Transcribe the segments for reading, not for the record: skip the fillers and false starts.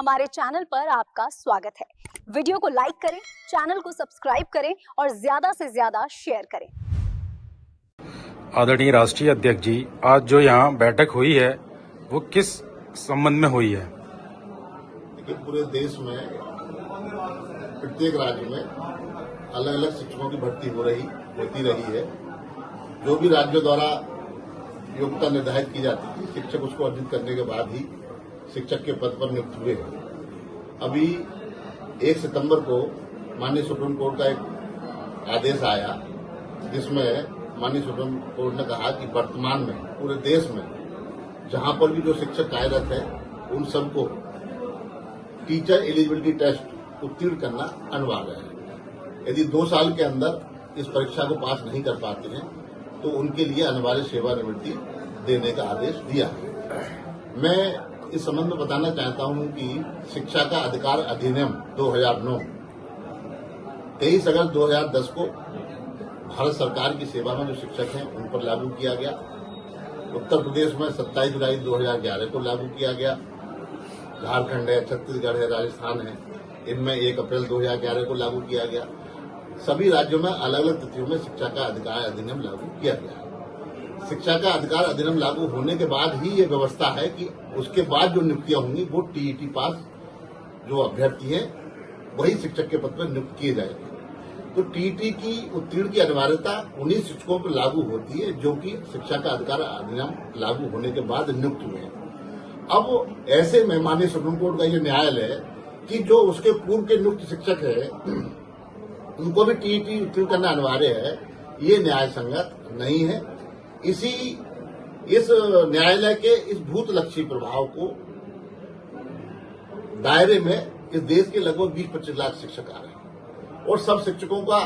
हमारे चैनल पर आपका स्वागत है। वीडियो को लाइक करें, चैनल को सब्सक्राइब करें और ज्यादा से ज्यादा शेयर करें। आदरणीय राष्ट्रीय अध्यक्ष जी, आज जो यहाँ बैठक हुई है वो किस संबंध में हुई है? देखिए, पूरे देश में प्रत्येक राज्य में अलग अलग शिक्षकों की भर्ती होती रही है। जो भी राज्यों द्वारा योग्यता निर्धारित की जाती थी, शिक्षक उसको अर्जित करने के बाद ही शिक्षक के पद पर नियुक्त हुए। अभी 1 सितंबर को माननीय सुप्रीम कोर्ट का एक आदेश आया, जिसमें माननीय सुप्रीम कोर्ट ने कहा कि वर्तमान में पूरे देश में जहां पर भी जो शिक्षक कार्यरत है, उन सबको टीचर एलिजिबिलिटी टेस्ट उत्तीर्ण करना अनिवार्य है। यदि 2 साल के अंदर इस परीक्षा को पास नहीं कर पाते हैं तो उनके लिए अनिवार्य सेवानिवृत्ति देने का आदेश दिया है। मैं इस संबंध में बताना चाहता हूं कि शिक्षा का अधिकार अधिनियम 2009 23 अगस्त 2010 को भारत सरकार की सेवा में जो शिक्षक हैं उन पर लागू किया गया। उत्तर प्रदेश में 27 जुलाई 2011 को लागू किया गया। झारखंड है, छत्तीसगढ़ है, राजस्थान है, इनमें 1 अप्रैल 2011 को लागू किया गया। सभी राज्यों में अलग अलग तिथियों में शिक्षा का अधिकार अधिनियम लागू किया गया। शिक्षा का अधिकार अधिनियम लागू होने के बाद ही ये व्यवस्था है कि उसके बाद जो नियुक्तियां होंगी वो टीईटी पास जो अभ्यर्थी हैं वही शिक्षक के पद पर नियुक्त किए जाएंगे। तो टीईटी की उत्तीर्ण की अनिवार्यता उन्हीं शिक्षकों पर लागू होती है जो कि शिक्षा का अधिकार अधिनियम लागू होने के बाद नियुक्त हुए हैं। अब ऐसे में माननीय सुप्रीम कोर्ट का ये न्यायालय है कि जो उसके पूर्व के नियुक्त शिक्षक है उनको भी टीईटी उत्तीर्ण करना अनिवार्य है, ये न्याय संगत नहीं है। इस न्यायालय के इस भूतलक्षी प्रभाव को दायरे में इस देश के लगभग 20-25 लाख शिक्षक आ रहे हैं और सब शिक्षकों का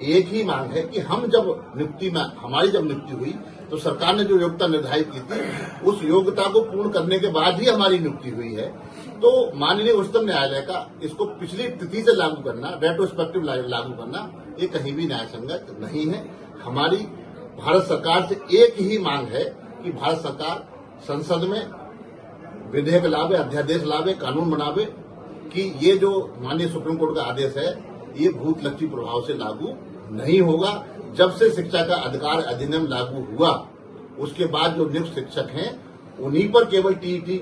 एक ही मांग है कि हमारी जब नियुक्ति हुई तो सरकार ने जो योग्यता निर्धारित की थी उस योग्यता को पूर्ण करने के बाद ही हमारी नियुक्ति हुई है। तो माननीय उच्चतम न्यायालय का इसको पिछली तिथि से लागू करना, रेट्रोस्पेक्टिव लागू करना, ये कहीं भी न्याय संगत नहीं है। हमारी भारत सरकार से एक ही मांग है कि भारत सरकार संसद में विधेयक लावे, अध्यादेश लावे, कानून बनावे कि ये जो माननीय सुप्रीम कोर्ट का आदेश है ये भूतलक्षी प्रभाव से लागू नहीं होगा। जब से शिक्षा का अधिकार अधिनियम लागू हुआ उसके बाद जो नियुक्त शिक्षक हैं उन्हीं पर केवल टीईटी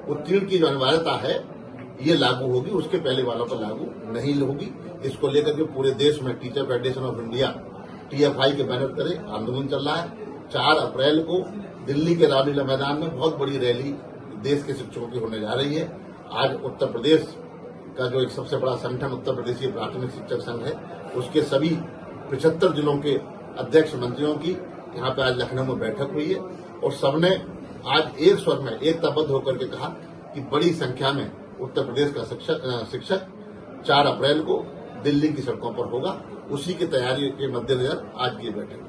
उत्तीर्ण की जो अनिवार्यता है ये लागू होगी, उसके पहले वालों पर लागू नहीं होगी। इसको लेकर के पूरे देश में teacher federation of India TFI के बैनर तले आंदोलन चल रहा है। 4 अप्रैल को दिल्ली के रामलीला मैदान में बहुत बड़ी रैली देश के शिक्षकों की होने जा रही है। आज उत्तर प्रदेश का जो एक सबसे बड़ा संगठन उत्तर प्रदेशीय प्राथमिक शिक्षक संघ है उसके सभी 75 जिलों के अध्यक्ष मंत्रियों की यहाँ पे आज लखनऊ में बैठक हुई है और सबने आज एक स्वर में एकताबद्ध होकर के कहा कि बड़ी संख्या में उत्तर प्रदेश का शिक्षक 4 अप्रैल को दिल्ली की सड़कों पर होगा। उसी की तैयारी के मद्देनजर आज की बैठक